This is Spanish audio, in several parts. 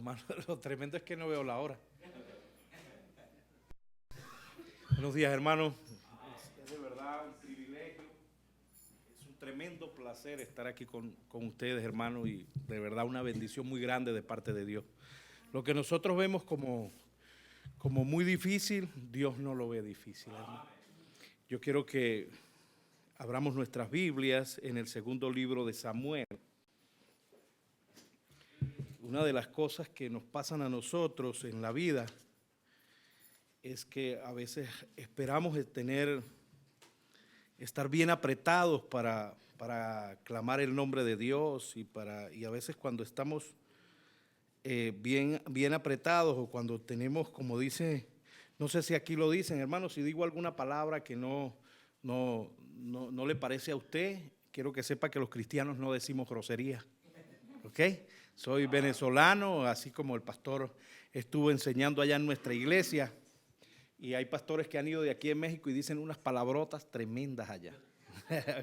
Hermano, lo tremendo es que no veo la hora. Buenos días, hermano. Es de verdad un privilegio, es un tremendo placer estar aquí con ustedes, hermano, y de verdad una bendición muy grande de parte de Dios. Lo que nosotros vemos como muy difícil, Dios no lo ve difícil, hermano. Yo quiero que abramos nuestras Biblias en el segundo libro de Samuel. Una de las cosas que nos pasan a nosotros en la vida es que a veces esperamos estar bien apretados para clamar el nombre de Dios y a veces cuando estamos bien apretados o cuando tenemos, como dice, no sé si aquí lo dicen, hermano, si digo alguna palabra que no le parece a usted, quiero que sepa que los cristianos no decimos grosería, ¿ok? Soy venezolano, así como el pastor estuvo enseñando allá en nuestra iglesia, y hay pastores que han ido de aquí en México y dicen unas palabrotas tremendas allá.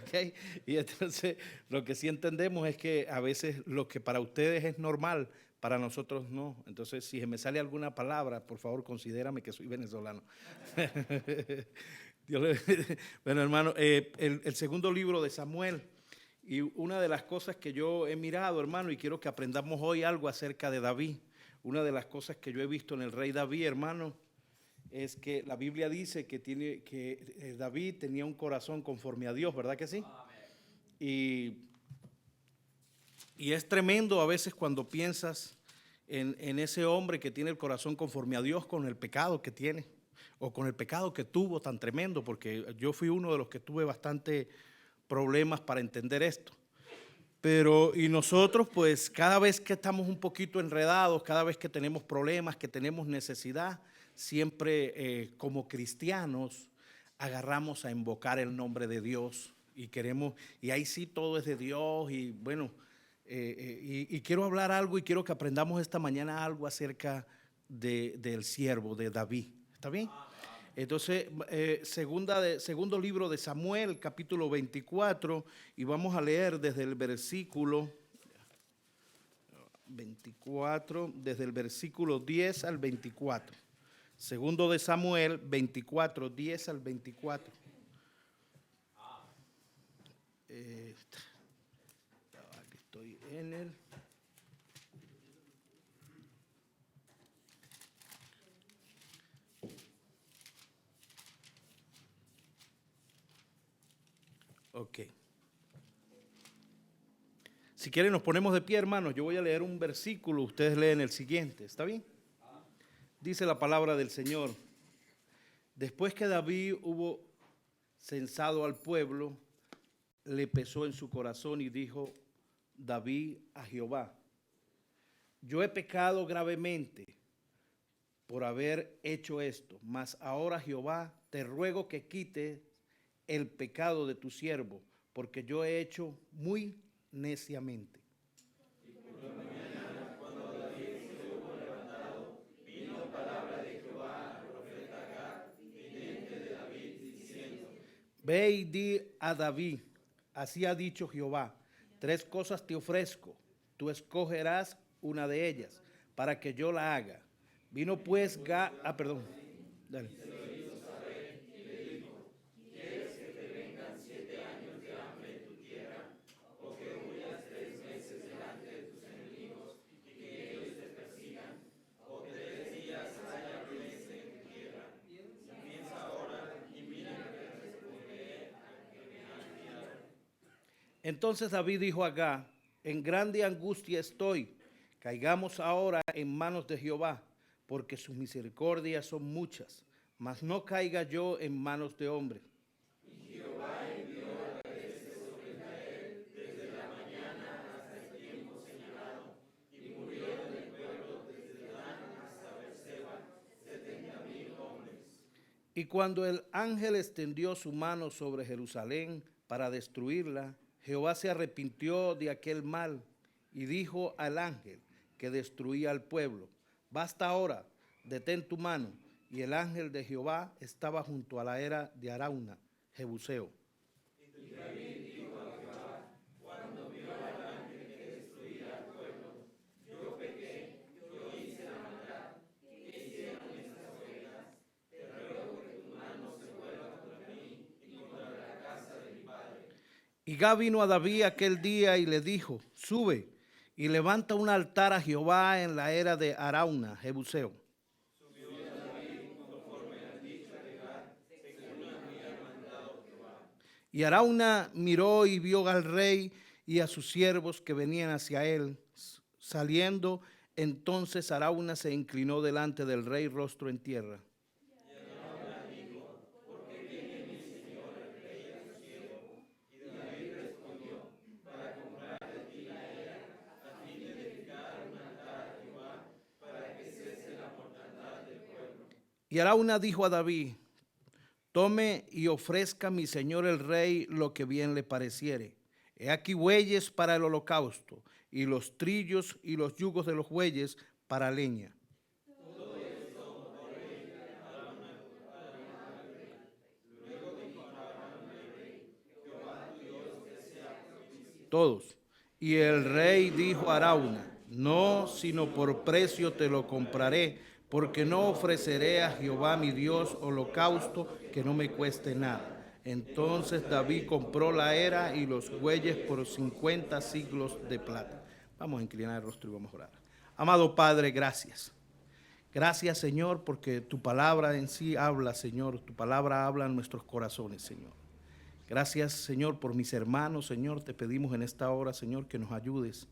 ¿Okay? Y entonces lo que sí entendemos es que a veces lo que para ustedes es normal, para nosotros no. Entonces si me sale alguna palabra, por favor considérame que soy venezolano. Bueno, hermano, el segundo libro de Samuel, y una de las cosas que yo he mirado, hermano, y quiero que aprendamos hoy algo acerca de David. Una de las cosas que yo he visto en el rey David, hermano, es que la Biblia dice que David tenía un corazón conforme a Dios, ¿verdad que sí? Y es tremendo a veces cuando piensas en ese hombre que tiene el corazón conforme a Dios con el pecado que tiene o con el pecado que tuvo tan tremendo, porque yo fui uno de los que tuve bastante problemas para entender esto. Pero, y nosotros pues cada vez que estamos un poquito enredados, cada vez que tenemos problemas, que tenemos necesidad, siempre como cristianos agarramos a invocar el nombre de Dios y queremos, y ahí sí todo es de Dios y bueno, y quiero hablar algo y quiero que aprendamos esta mañana algo acerca del siervo de David, ¿está bien? Entonces, segundo libro de Samuel, capítulo 24, y vamos a leer desde el versículo 24, desde el versículo 10 al 24. Segundo de Samuel 24, 10 al 24. Aquí estoy en el... Ok. Si quieren nos ponemos de pie, hermanos. Yo voy a leer un versículo, ustedes leen el siguiente. ¿Está bien? Dice la palabra del Señor. Después que David hubo censado al pueblo, le pesó en su corazón y dijo David a Jehová: yo he pecado gravemente por haber hecho esto, mas ahora Jehová te ruego que quites el pecado de tu siervo, porque yo he hecho muy neciamente. Y por la mañana, cuando David se hubo levantado, vino palabra de Jehová al profeta Gad, vidente de David, diciendo: ve y di a David, así ha dicho Jehová, 3 cosas te ofrezco, tú escogerás una de ellas, para que yo la haga. Vino pues Gad, perdón, dale. Entonces David dijo a Gad: en grande angustia estoy, caigamos ahora en manos de Jehová, porque sus misericordias son muchas, mas no caiga yo en manos de hombres. Y Jehová envió la peste sobre Israel desde la mañana hasta el tiempo señalado, y murieron del pueblo desde Dan hasta Beerseba 70,000 hombres. Y cuando el ángel extendió su mano sobre Jerusalén para destruirla, Jehová se arrepintió de aquel mal y dijo al ángel que destruía al pueblo: basta ahora, detén tu mano. Y el ángel de Jehová estaba junto a la era de Arauna, Jebuseo. Y David dijo a Jehová, cuando vio al ángel que destruía al pueblo: yo pequé, yo Y Gad vino a David aquel día y le dijo, sube y levanta un altar a Jehová en la era de Arauna, Jebuseo. Y Arauna miró y vio al rey y a sus siervos que venían hacia él. Saliendo, entonces Arauna se inclinó delante del rey, rostro en tierra. Y Arauna dijo a David, tome y ofrezca a mi señor el rey lo que bien le pareciere. He aquí bueyes para el holocausto, y los trillos y los yugos de los bueyes para leña. Todos. Y el rey dijo a Arauna, no, sino por precio te lo compraré, porque no ofreceré a Jehová mi Dios holocausto que no me cueste nada. Entonces David compró la era y los bueyes por 50 siglos de plata. Vamos a inclinar el rostro y vamos a orar. Amado Padre, gracias. Gracias, Señor, porque tu palabra en sí habla, Señor. Tu palabra habla en nuestros corazones, Señor. Gracias, Señor, por mis hermanos, Señor. Te pedimos en esta hora, Señor, que nos ayudes.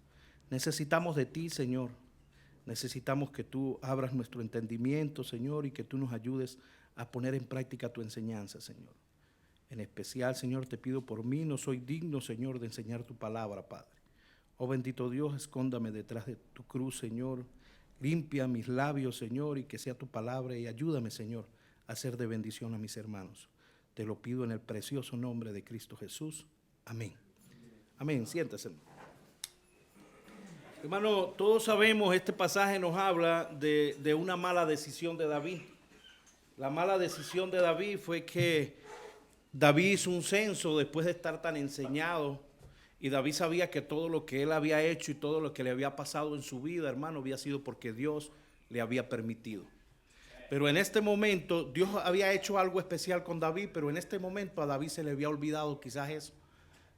Necesitamos de ti, Señor. Necesitamos que tú abras nuestro entendimiento, Señor, y que tú nos ayudes a poner en práctica tu enseñanza, Señor. En especial, Señor, te pido por mí. No soy digno, Señor, de enseñar tu palabra, Padre. Oh bendito Dios, escóndame detrás de tu cruz, Señor. Limpia mis labios, Señor, y que sea tu palabra. Y ayúdame, Señor, a ser de bendición a mis hermanos. Te lo pido en el precioso nombre de Cristo Jesús. Amén. Amén. Siéntese. Hermano, todos sabemos, este pasaje nos habla de una mala decisión de David. La mala decisión de David fue que David hizo un censo después de estar tan enseñado. Y David sabía que todo lo que él había hecho y todo lo que le había pasado en su vida, hermano, había sido porque Dios le había permitido. Pero en este momento, Dios había hecho algo especial con David, pero en este momento a David se le había olvidado quizás eso.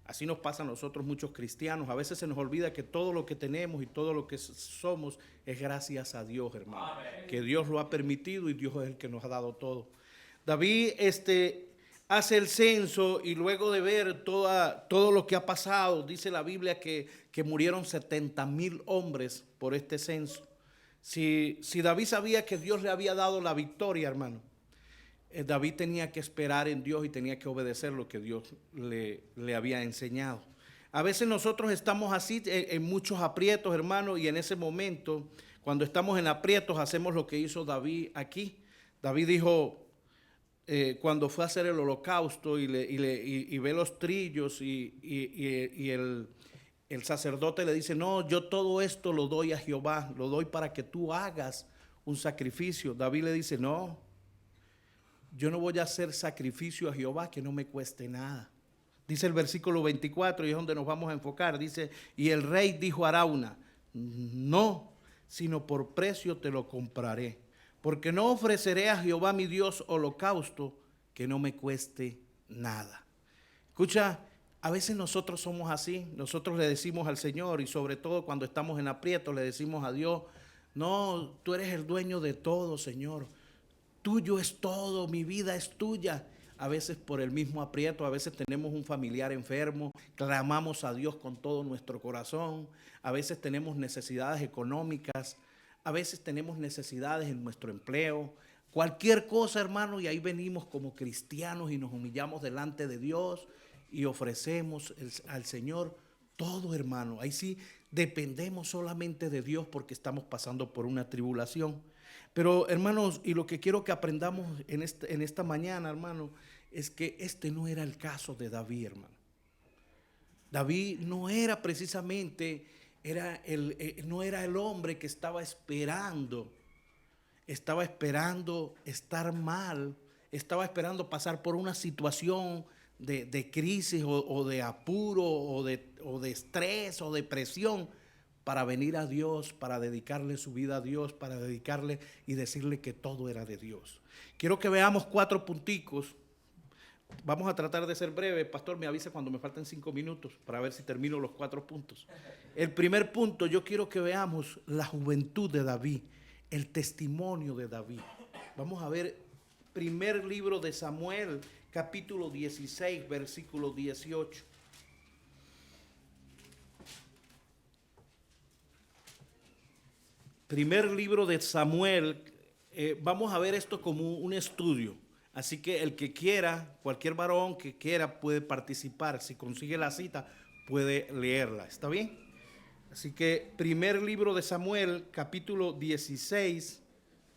Así nos pasa a nosotros muchos cristianos. A veces se nos olvida que todo lo que tenemos y todo lo que somos es gracias a Dios, hermano. Amén. Que Dios lo ha permitido y Dios es el que nos ha dado todo. David hace el censo y luego de ver todo lo que ha pasado, dice la Biblia que murieron 70,000 hombres por este censo. Si David sabía que Dios le había dado la victoria, hermano, David tenía que esperar en Dios y tenía que obedecer lo que Dios le había enseñado. A veces nosotros estamos así en muchos aprietos, hermano, y en ese momento, cuando estamos en aprietos, hacemos lo que hizo David aquí. David dijo, cuando fue a hacer el holocausto y ve los trillos y el sacerdote le dice, no, yo todo esto lo doy a Jehová, lo doy para que tú hagas un sacrificio. David le dice, no, yo no voy a hacer sacrificio a Jehová que no me cueste nada. Dice el versículo 24 y es donde nos vamos a enfocar. Dice, y el rey dijo a Arauna, no, sino por precio te lo compraré, porque no ofreceré a Jehová mi Dios holocausto que no me cueste nada. Escucha, a veces nosotros somos así, nosotros le decimos al Señor y sobre todo cuando estamos en aprieto le decimos a Dios, no, tú eres el dueño de todo, Señor, tuyo es todo, mi vida es tuya. A veces por el mismo aprieto, a veces tenemos un familiar enfermo, clamamos a Dios con todo nuestro corazón, a veces tenemos necesidades económicas, a veces tenemos necesidades en nuestro empleo, cualquier cosa, hermano, y ahí venimos como cristianos y nos humillamos delante de Dios y ofrecemos al Señor todo, hermano. Ahí sí dependemos solamente de Dios porque estamos pasando por una tribulación. Pero, hermanos, y lo que quiero que aprendamos en esta mañana, hermano, es que este no era el caso de David, hermano. David no era precisamente, no era el hombre que estaba esperando estar mal, estaba esperando pasar por una situación de crisis o de apuro o de estrés o depresión para venir a Dios, para dedicarle su vida a Dios, para dedicarle y decirle que todo era de Dios. Quiero que veamos 4 punticos Vamos a tratar de ser breve. Pastor, me avisa cuando me falten 5 minutos para ver si termino los 4 puntos. El primer punto, yo quiero que veamos la juventud de David, el testimonio de David. Vamos a ver primer libro de Samuel, capítulo 16, versículo 18. Primer libro de Samuel, vamos a ver esto como un estudio. Así que el que quiera, cualquier varón que quiera puede participar. Si consigue la cita, puede leerla. ¿Está bien? Así que primer libro de Samuel, capítulo 16,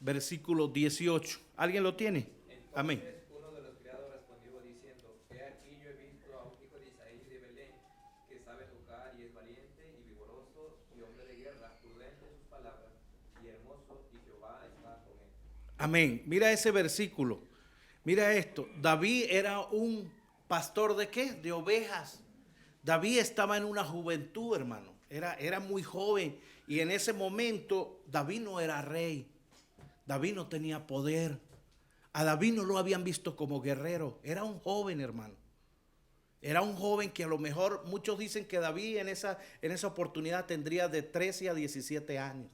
versículo 18. ¿Alguien lo tiene? Amén. Uno de los criados respondió diciendo: He aquí yo he visto a un hijo de Isaí de Belén, que sabe tocar y es valiente y vigoroso y hombre de guerra, prudente en sus palabras y hermoso, y Jehová está con él. Amén. Mira ese versículo. Mira esto. David era un pastor de ¿qué? De ovejas. David estaba en una juventud, hermano. Era muy joven. Y en ese momento David no era rey. David no tenía poder. A David no lo habían visto como guerrero. Era un joven, hermano. Era un joven que a lo mejor, muchos dicen que David en esa oportunidad tendría de 13 a 17 años.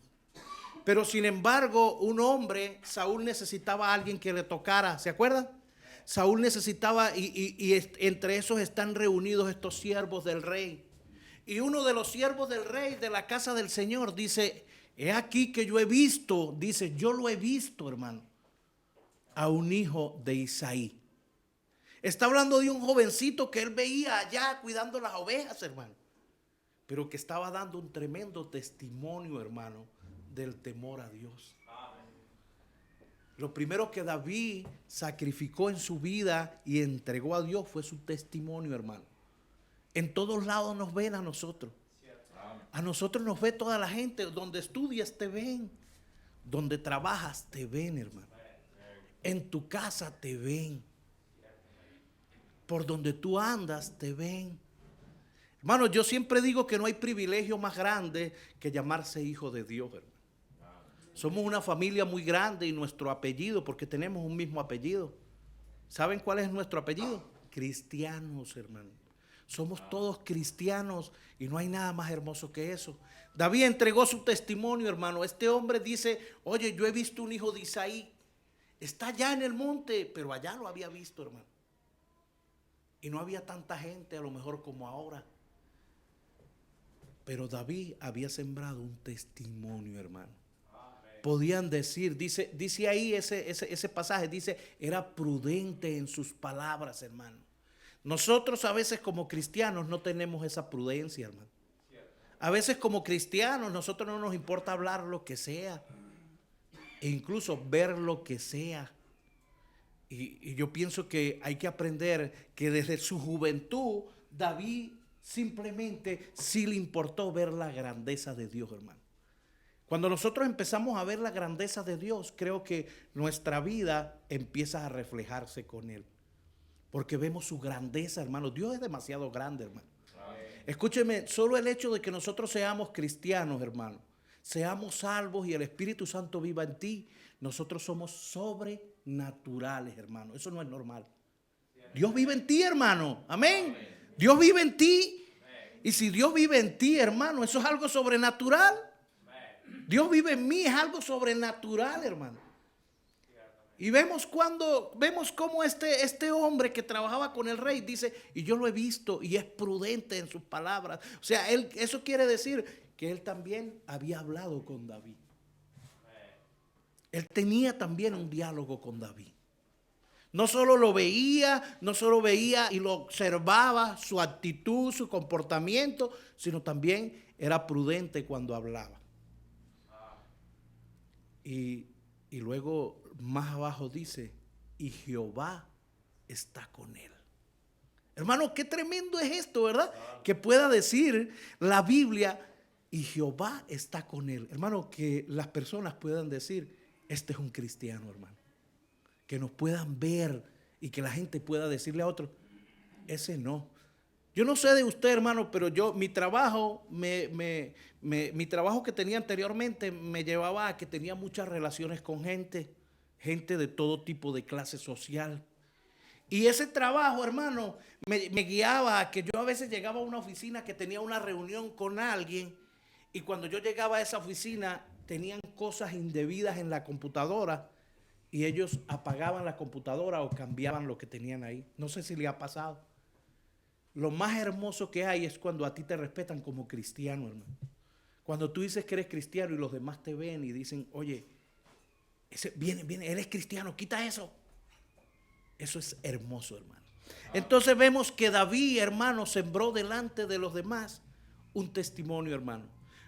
Pero sin embargo, un hombre, Saúl necesitaba a alguien que le tocara. ¿Se acuerdan? Saúl necesitaba, y entre esos están reunidos estos siervos del rey. Y uno de los siervos del rey de la casa del Señor dice: he aquí que yo he visto, dice, yo lo he visto, hermano, a un hijo de Isaí. Está hablando de un jovencito que él veía allá cuidando las ovejas, hermano, pero que estaba dando un tremendo testimonio, hermano, del temor a Dios. Lo primero que David sacrificó en su vida y entregó a Dios fue su testimonio, hermano. En todos lados nos ven a nosotros. A nosotros nos ve toda la gente. Donde estudias te ven. Donde trabajas te ven, hermano. En tu casa te ven. Por donde tú andas te ven. Hermano, yo siempre digo que no hay privilegio más grande que llamarse hijo de Dios, hermano. Somos una familia muy grande y nuestro apellido, porque tenemos un mismo apellido. ¿Saben cuál es nuestro apellido? Cristianos, hermano. Somos todos cristianos y no hay nada más hermoso que eso. David entregó su testimonio, hermano. Este hombre dice: oye, yo he visto un hijo de Isaí. Está allá en el monte, pero allá lo había visto, hermano. Y no había tanta gente a lo mejor como ahora. Pero David había sembrado un testimonio, hermano. Podían decir, dice ahí ese pasaje, dice, era prudente en sus palabras, hermano. Nosotros a veces como cristianos no tenemos esa prudencia, hermano. A veces como cristianos nosotros no nos importa hablar lo que sea, e incluso ver lo que sea. Y yo pienso que hay que aprender que desde su juventud David simplemente sí le importó ver la grandeza de Dios, hermano. Cuando nosotros empezamos a ver la grandeza de Dios, creo que nuestra vida empieza a reflejarse con Él. Porque vemos su grandeza, hermano. Dios es demasiado grande, hermano. Escúcheme, solo el hecho de que nosotros seamos cristianos, hermano, seamos salvos y el Espíritu Santo viva en ti, nosotros somos sobrenaturales, hermano. Eso no es normal. Dios vive en ti, hermano. Amén. Dios vive en ti. Y si Dios vive en ti, hermano, eso es algo sobrenatural. Dios vive en mí, es algo sobrenatural, hermano. Y vemos cómo este hombre que trabajaba con el rey dice, y yo lo he visto, y es prudente en sus palabras. O sea, eso quiere decir que él también había hablado con David. Él tenía también un diálogo con David. No solo lo veía, y lo observaba, su actitud, su comportamiento, sino también era prudente cuando hablaba. Y luego más abajo dice, y Jehová está con él. Hermano, qué tremendo es esto, ¿verdad? Que pueda decir la Biblia, y Jehová está con él. Hermano, que las personas puedan decir, este es un cristiano, hermano. Que nos puedan ver y que la gente pueda decirle a otros, ese no. Yo no sé de usted, hermano, pero mi trabajo, mi trabajo que tenía anteriormente me llevaba a que tenía muchas relaciones con gente de todo tipo de clase social. Y ese trabajo, hermano, me guiaba a que yo a veces llegaba a una oficina que tenía una reunión con alguien y cuando yo llegaba a esa oficina tenían cosas indebidas en la computadora y ellos apagaban la computadora o cambiaban lo que tenían ahí. No sé si le ha pasado. Lo más hermoso que hay es cuando a ti te respetan como cristiano, hermano. Cuando tú dices que eres cristiano y los demás te ven y dicen, oye, viene, él es cristiano, quita eso. Eso es hermoso, hermano. Entonces vemos que David, hermano, sembró delante de los demás un testimonio, hermano.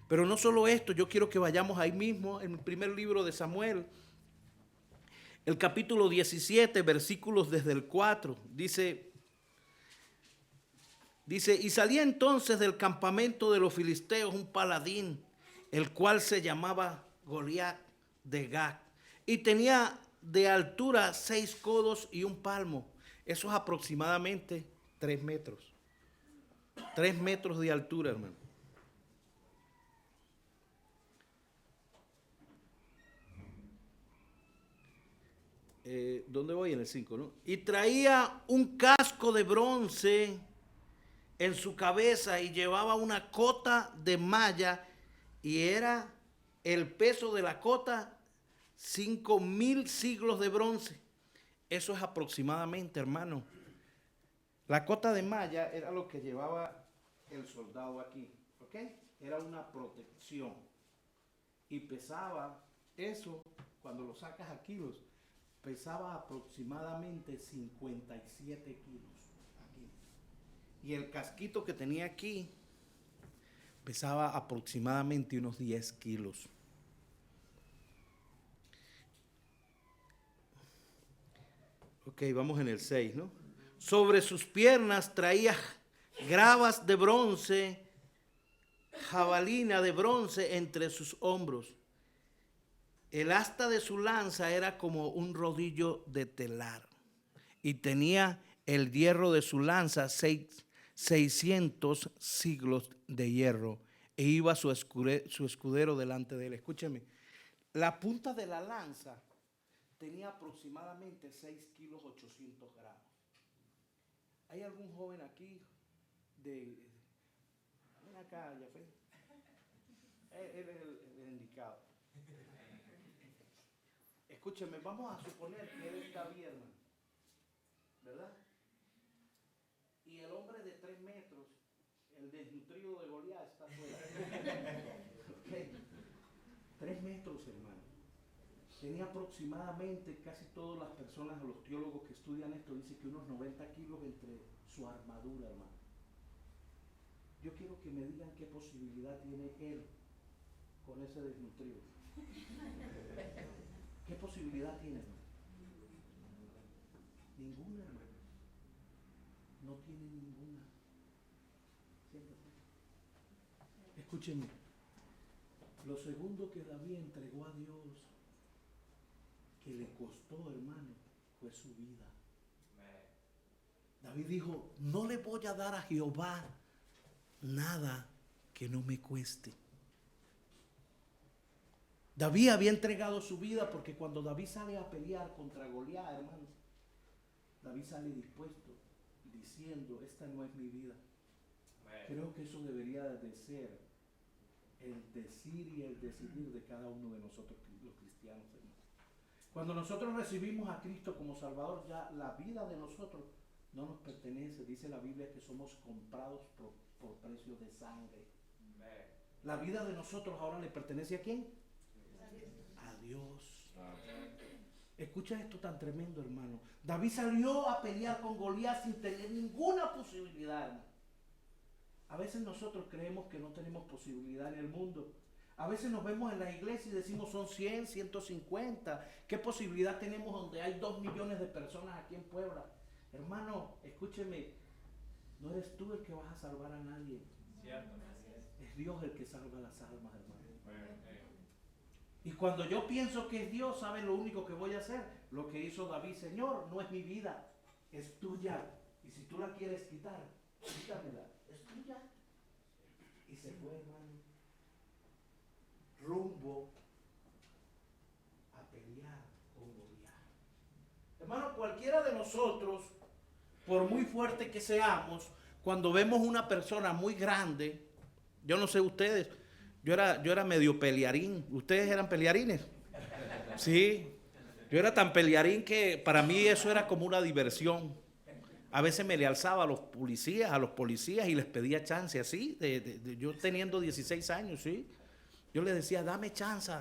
Pero no solo esto, yo quiero que vayamos ahí mismo, en el primer libro de Samuel, el capítulo 17, versículos desde el 4, dice, y salía entonces del campamento de los filisteos un paladín, el cual se llamaba Goliat de Gat, y tenía de altura 6 codos y un palmo. Eso es aproximadamente 3 metros. 3 metros de altura, hermano. ¿Dónde voy? En el 5, ¿no? Y traía un casco de bronce en su cabeza y llevaba una cota de malla y era el peso de la cota 5,000 siglos de bronce. Eso es aproximadamente, hermano. La cota de malla era lo que llevaba el soldado aquí, ¿ok? Era una protección y pesaba eso, cuando lo sacas a kilos, pesaba aproximadamente 57 kilos aquí. Y el casquito que tenía aquí pesaba aproximadamente unos 10 kilos. Ok, vamos en el 6, ¿no? Sobre sus piernas traía gravas de bronce, jabalina de bronce entre sus hombros. El asta de su lanza era como un rodillo de telar y tenía el hierro de su lanza 600 siglos de hierro e iba su escudero delante de él. Escúcheme, la punta de la lanza tenía aproximadamente 6 kilos 800 gramos. ¿Hay algún joven aquí ven acá, Jafé? Él es el indicado. Escúcheme, vamos a suponer que él está bien, hermano, ¿verdad? Y el hombre de 3 metros, el desnutrido de Goliat, está fuera. Okay. 3 metros, hermano. Tenía aproximadamente, casi todas las personas, los teólogos que estudian esto, dicen que unos 90 kilos entre su armadura, hermano. Yo quiero que me digan qué posibilidad tiene él con ese desnutrido. ¿Qué posibilidad tiene, hermano? Ninguna, hermano. No tiene ninguna. Siéntate. Escúchenme. Lo segundo que David entregó a Dios, que le costó, hermano, fue su vida. David dijo, no le voy a dar a Jehová nada que no me cueste. David había entregado su vida porque cuando David sale a pelear contra Goliat, hermanos, David sale dispuesto, diciendo, esta no es mi vida. Creo que eso debería de ser el decir y el decidir de cada uno de nosotros, los cristianos, hermanos. Cuando nosotros recibimos a Cristo como Salvador, ya la vida de nosotros no nos pertenece. Dice la Biblia que somos comprados por precio de sangre. La vida de nosotros ahora le pertenece ¿a quién? A Dios. Escucha esto tan tremendo, hermano. David salió a pelear con Goliat sin tener ninguna posibilidad, hermano. A veces nosotros creemos que no tenemos posibilidad en el mundo. A veces nos vemos en la iglesia y decimos son 100, 150. ¿Qué posibilidad tenemos donde hay 2 millones de personas aquí en Puebla? Hermano, escúcheme, no eres tú el que vas a salvar a nadie. Cierto. Es Dios el que salva las almas, hermano. Y cuando yo pienso que es Dios, ¿saben lo único que voy a hacer? Lo que hizo David, Señor, no es mi vida, es tuya. Y si tú la quieres quitar, quítamela, es tuya. Y se fue, hermano, rumbo a pelear con Goliat. Hermano, cualquiera de nosotros por muy fuerte que seamos, cuando vemos una persona muy grande, yo no sé ustedes, yo era medio pelearín. ¿Ustedes eran pelearines? Sí, yo era tan pelearín que para mí eso era como una diversión. A veces me le alzaba a los policías y les pedía chance, así, yo teniendo 16 años, ¿sí? Yo les decía, dame chance.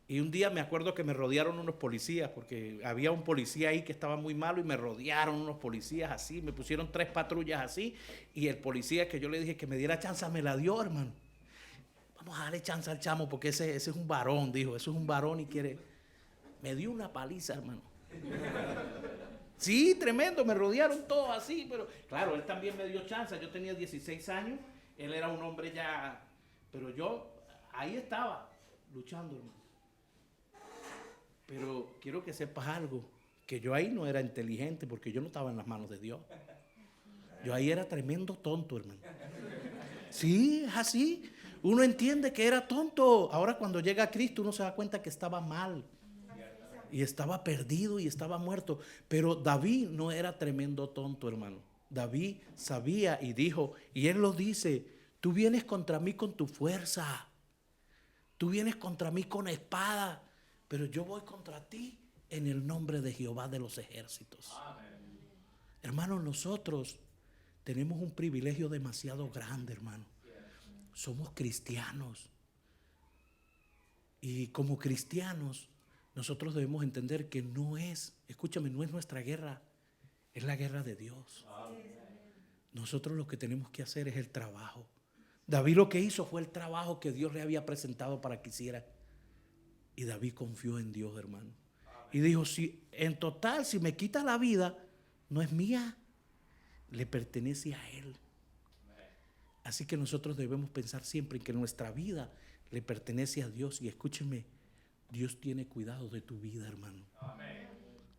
Y un día me acuerdo que me rodearon unos policías, porque había un policía ahí que estaba muy malo y me rodearon unos policías así, me pusieron 3 patrullas así, y el policía que yo le dije que me diera chance me la dio, hermano. Vamos a darle chance al chamo porque ese es un varón, dijo, ese es un varón y quiere... Me dio una paliza, hermano. Sí, tremendo, me rodearon todos así, pero claro, él también me dio chance. Yo tenía 16 años, él era un hombre ya, pero yo ahí estaba, luchando, hermano. Pero quiero que sepas algo, que yo ahí no era inteligente porque yo no estaba en las manos de Dios. Yo ahí era tremendo tonto, hermano. Sí, es así. Uno entiende que era tonto. Ahora cuando llega a Cristo uno se da cuenta que estaba mal. Y estaba perdido y estaba muerto. Pero David no era tremendo tonto, hermano. David sabía y dijo, y él lo dice, tú vienes contra mí con tu fuerza. Tú vienes contra mí con espada. Pero yo voy contra ti en el nombre de Jehová de los ejércitos. Hermanos, nosotros tenemos un privilegio demasiado grande, hermano. Somos cristianos. Y como cristianos, nosotros debemos entender que no es, escúchame, no es nuestra guerra, es la guerra de Dios. Nosotros lo que tenemos que hacer es el trabajo. David lo que hizo fue el trabajo que Dios le había presentado para que hiciera. Y David confió en Dios, hermano. Y dijo, si en total, si me quita la vida, no es mía, le pertenece a Él. Así que nosotros debemos pensar siempre en que nuestra vida le pertenece a Dios. Y escúcheme, Dios tiene cuidado de tu vida, hermano.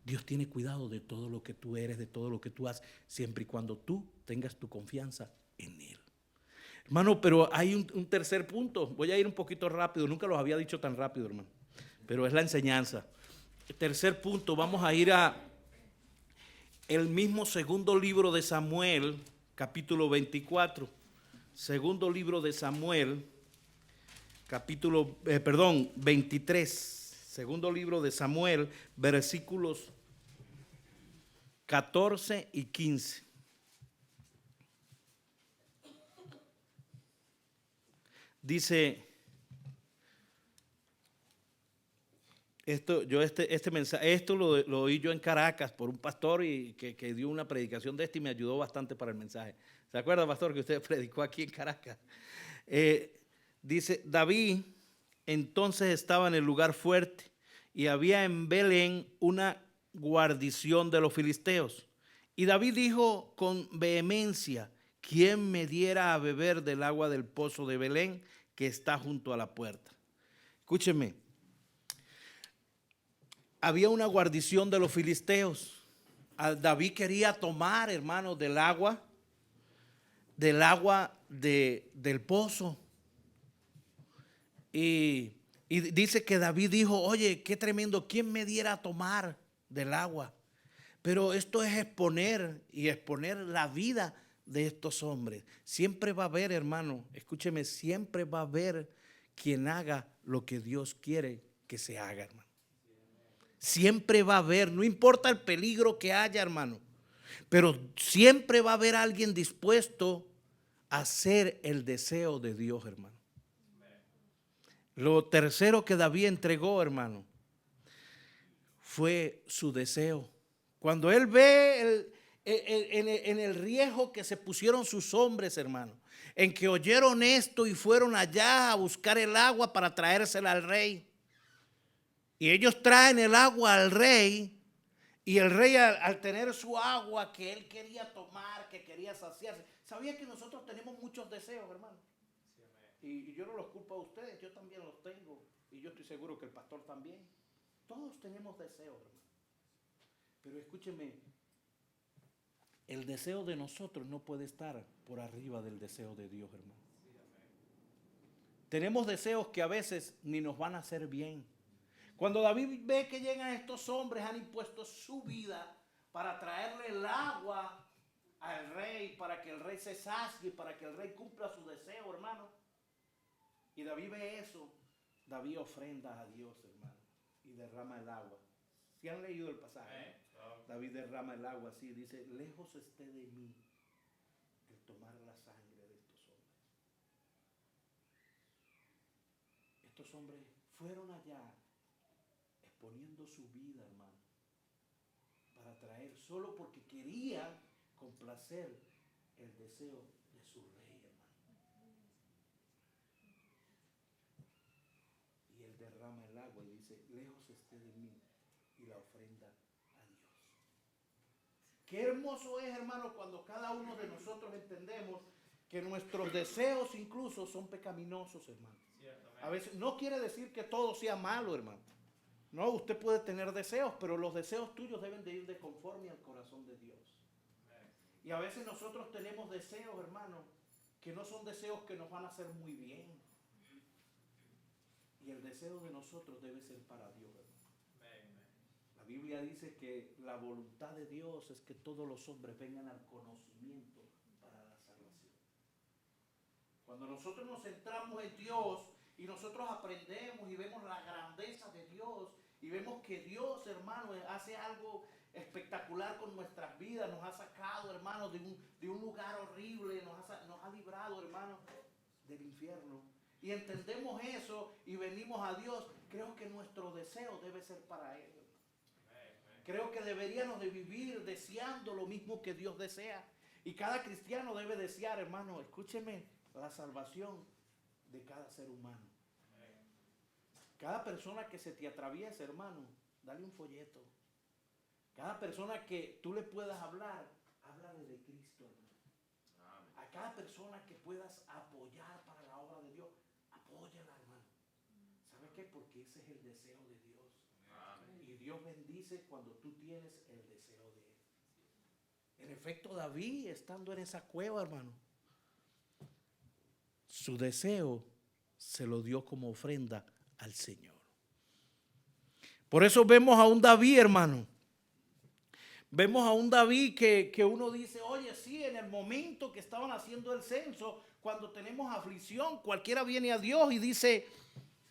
Dios tiene cuidado de todo lo que tú eres, de todo lo que tú haces, siempre y cuando tú tengas tu confianza en Él. Hermano, pero hay un tercer punto. Voy a ir un poquito rápido, nunca los había dicho tan rápido, hermano, pero es la enseñanza. El tercer punto, vamos a ir a el mismo segundo libro de Samuel, capítulo 24. Segundo libro de Samuel, 23. Segundo libro de Samuel, versículos 14 y 15. Dice, este mensaje, esto lo oí yo en Caracas por un pastor y que dio una predicación de y me ayudó bastante para el mensaje. ¿Se acuerda, pastor, que usted predicó aquí en Caracas? Dice, David entonces estaba en el lugar fuerte y había en Belén una guarnición de los filisteos. Y David dijo con vehemencia, ¿quién me diera a beber del agua del pozo de Belén que está junto a la puerta? Escúcheme, había una guarnición de los filisteos. David quería tomar, hermano, del agua del pozo. Y dice que David dijo, oye, qué tremendo, ¿quién me diera a tomar del agua? Pero esto es exponer la vida de estos hombres. Siempre va a haber, hermano, escúcheme, siempre va a haber quien haga lo que Dios quiere que se haga, hermano. Siempre va a haber, no importa el peligro que haya, hermano, pero siempre va a haber alguien dispuesto a hacer el deseo de Dios, hermano. Lo tercero que David entregó, hermano, fue su deseo. Cuando él ve en el riesgo que se pusieron sus hombres, hermano, en que oyeron esto y fueron allá a buscar el agua para traérsela al rey. Y ellos traen el agua al rey, y el rey al tener su agua que él quería tomar, que quería saciarse. ¿Sabía que nosotros tenemos muchos deseos, hermano? Y yo no los culpo a ustedes, yo también los tengo. Y yo estoy seguro que el pastor también. Todos tenemos deseos, hermano. Pero escúcheme, el deseo de nosotros no puede estar por arriba del deseo de Dios, hermano. Tenemos deseos que a veces ni nos van a hacer bien. Cuando David ve que llegan estos hombres, han impuesto su vida para traerle el agua al rey, para que el rey se sacie, para que el rey cumpla su deseo, hermano. Y David ve eso. David ofrenda a Dios, hermano, y derrama el agua. ¿Sí han leído el pasaje? David derrama el agua así, dice, lejos esté de mí el tomar la sangre de estos hombres. Estos hombres fueron allá exponiendo su vida, hermano, para traer, solo porque querían complacer el deseo de su rey, hermano. Y él derrama el agua y dice, lejos esté de mí, y la ofrenda a Dios. Qué hermoso es, hermano, cuando cada uno de nosotros entendemos que nuestros deseos incluso son pecaminosos, hermano. A veces no quiere decir que todo sea malo, hermano. No, usted puede tener deseos, pero los deseos tuyos deben de ir de conforme al corazón de Dios. Y a veces nosotros tenemos deseos, hermano, que no son deseos que nos van a hacer muy bien. Y el deseo de nosotros debe ser para Dios, hermano. La Biblia dice que la voluntad de Dios es que todos los hombres vengan al conocimiento para la salvación. Cuando nosotros nos centramos en Dios y nosotros aprendemos y vemos la grandeza de Dios y vemos que Dios, hermano, hace algo espectacular con nuestras vidas, nos ha sacado, hermano, de un lugar horrible, nos ha librado, hermano, del infierno. Y entendemos eso y venimos a Dios, creo que nuestro deseo debe ser para Él. Creo que deberíamos de vivir deseando lo mismo que Dios desea. Y cada cristiano debe desear, hermano, escúcheme, la salvación de cada ser humano. Cada persona que se te atraviese, hermano, dale un folleto. Cada persona que tú le puedas hablar, háblale de Cristo, hermano. A cada persona que puedas apoyar para la obra de Dios, apóyala, hermano. ¿Sabe qué? Porque ese es el deseo de Dios. Y Dios bendice cuando tú tienes el deseo de Él. En efecto, David, estando en esa cueva, hermano, su deseo se lo dio como ofrenda al Señor. Por eso vemos a un David, hermano. Vemos a un David que uno dice, oye, sí, en el momento que estaban haciendo el censo, cuando tenemos aflicción, cualquiera viene a Dios y dice,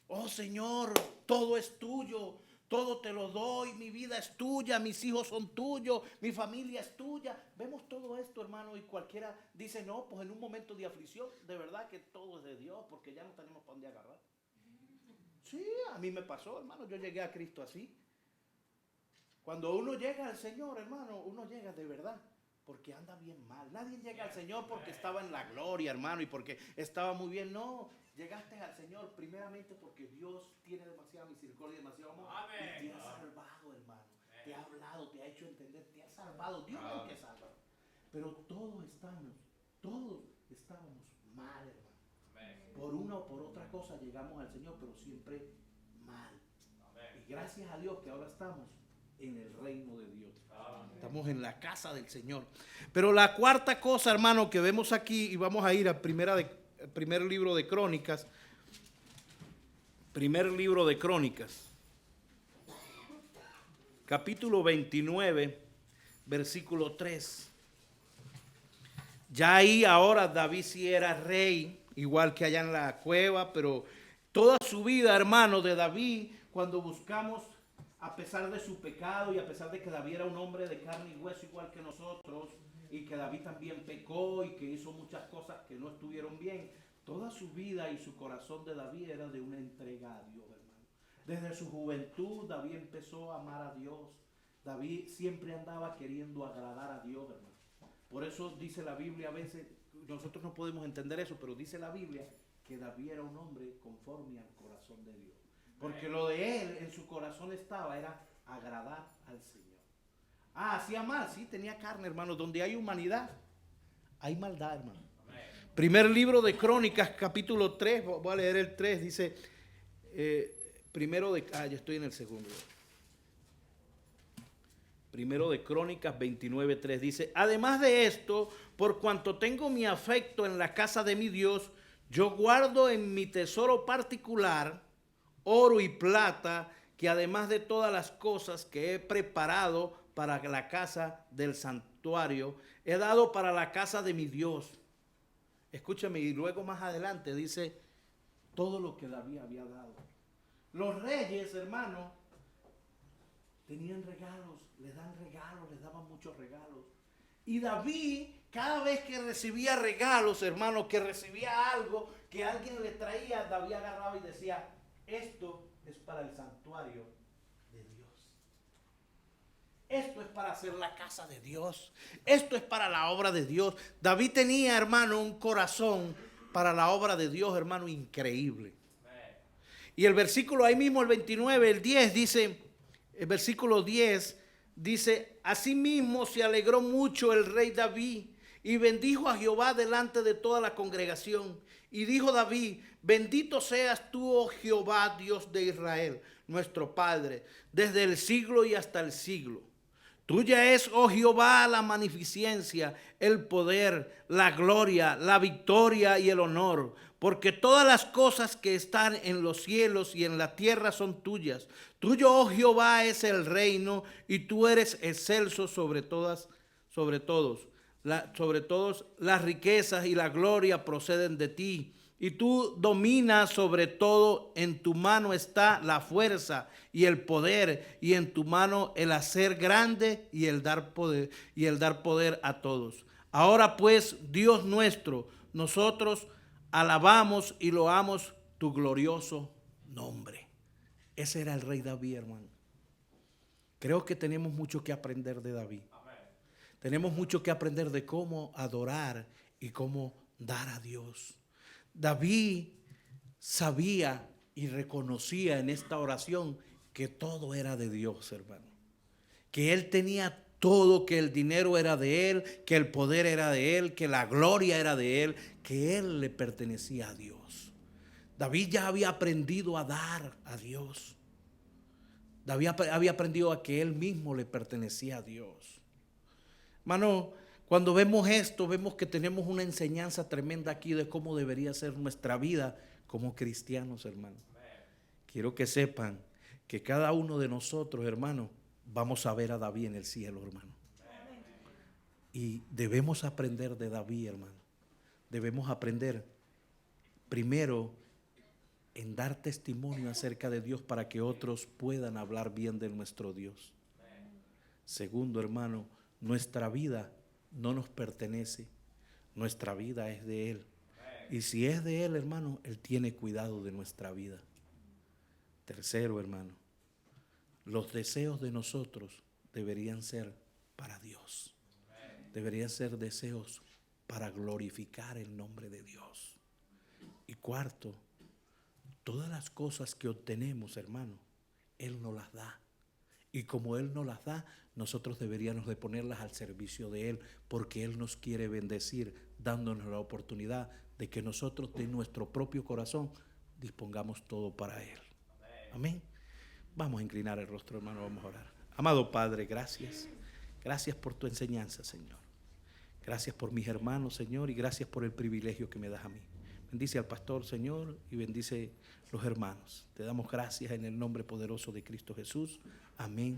oh Señor, todo es tuyo. Todo te lo doy, mi vida es tuya, mis hijos son tuyos, mi familia es tuya. Vemos todo esto, hermano, y cualquiera dice, no, pues en un momento de aflicción, de verdad que todo es de Dios, porque ya no tenemos para dónde agarrar. Sí, a mí me pasó, hermano, yo llegué a Cristo así. Cuando uno llega al Señor, hermano, uno llega de verdad, porque anda bien mal. Nadie llega al Señor porque estaba en la gloria, hermano, y porque estaba muy bien. No, llegaste al Señor primeramente porque Dios tiene demasiada misericordia, demasiado amor. Y te ha salvado, hermano. Te ha hablado, te ha hecho entender, te ha salvado. Dios es el que salva. Pero todos estábamos mal, hermano. Por una o por otra cosa llegamos al Señor, pero siempre mal. Y gracias a Dios que ahora estamos en el reino de Dios. Estamos en la casa del Señor. Pero la cuarta cosa, hermano, que vemos aquí, y vamos a ir al primer libro de Crónicas. Primer libro de Crónicas. Capítulo 29, versículo 3. Ya ahí ahora David sí era rey, igual que allá en la cueva, pero toda su vida, hermano, de David, cuando buscamos, a pesar de su pecado y a pesar de que David era un hombre de carne y hueso igual que nosotros, y que David también pecó y que hizo muchas cosas que no estuvieron bien, toda su vida y su corazón de David era de una entrega a Dios, hermano. Desde su juventud David empezó a amar a Dios. David siempre andaba queriendo agradar a Dios, hermano. Por eso dice la Biblia a veces, nosotros no podemos entender eso, pero dice la Biblia que David era un hombre conforme al corazón de Dios. Porque lo de él en su corazón era agradar al Señor. Hacía mal, sí, tenía carne, hermano. Donde hay humanidad, hay maldad, hermano. Primer libro de Crónicas, capítulo 3, voy a leer el 3, dice, yo estoy en el segundo. Primero de Crónicas 29:3 dice, además de esto, por cuanto tengo mi afecto en la casa de mi Dios, yo guardo en mi tesoro particular oro y plata, que además de todas las cosas que he preparado para la casa del santuario, he dado para la casa de mi Dios. Escúchame, y luego más adelante dice todo lo que David había dado. Los reyes, hermano, tenían regalos, les daban muchos regalos. Y David, cada vez que recibía regalos, hermano, que recibía algo, que alguien le traía, David agarraba y decía, esto es para el santuario de Dios. Esto es para hacer la casa de Dios. Esto es para la obra de Dios. David tenía, hermano, un corazón para la obra de Dios, hermano, increíble. Y el versículo ahí mismo, el 29, el 10, dice, el versículo 10, dice, asimismo se alegró mucho el rey David y bendijo a Jehová delante de toda la congregación. Y dijo David, bendito seas tú, oh Jehová, Dios de Israel, nuestro Padre, desde el siglo y hasta el siglo. Tuya es, oh Jehová, la magnificencia, el poder, la gloria, la victoria y el honor, porque todas las cosas que están en los cielos y en la tierra son tuyas. Tuyo, oh Jehová, es el reino y tú eres excelso sobre todos. Sobre todos las riquezas y la gloria proceden de ti. Y tú dominas sobre todo, en tu mano está la fuerza y el poder, y en tu mano el hacer grande y el dar poder a todos. Ahora pues, Dios nuestro, nosotros alabamos y loamos tu glorioso nombre. Ese era el rey David, hermano. Creo que tenemos mucho que aprender de David. Tenemos mucho que aprender de cómo adorar y cómo dar a Dios. David sabía y reconocía en esta oración que todo era de Dios, hermano. Que él tenía todo, que el dinero era de él, que el poder era de él, que la gloria era de él, que él le pertenecía a Dios. David ya había aprendido a dar a Dios. David había aprendido a que él mismo le pertenecía a Dios. Hermano, cuando vemos esto, vemos que tenemos una enseñanza tremenda aquí de cómo debería ser nuestra vida como cristianos, hermano. Quiero que sepan que cada uno de nosotros, hermano, vamos a ver a David en el cielo, hermano. Y debemos aprender de David, hermano. Debemos aprender primero en dar testimonio acerca de Dios para que otros puedan hablar bien de nuestro Dios. Segundo, hermano, nuestra vida no nos pertenece, nuestra vida es de Él. Y si es de Él, hermano, Él tiene cuidado de nuestra vida. Tercero, hermano, los deseos de nosotros deberían ser para Dios. Deberían ser deseos para glorificar el nombre de Dios. Y cuarto, todas las cosas que obtenemos, hermano, Él nos las da. Y como Él nos las da, nosotros deberíamos de ponerlas al servicio de Él, porque Él nos quiere bendecir, dándonos la oportunidad de que nosotros de nuestro propio corazón dispongamos todo para Él. Amén. Vamos a inclinar el rostro, hermano, vamos a orar. Amado Padre, gracias. Gracias por tu enseñanza, Señor. Gracias por mis hermanos, Señor, y gracias por el privilegio que me das a mí. Bendice al pastor, Señor, y bendice los hermanos. Te damos gracias en el nombre poderoso de Cristo Jesús. Amén.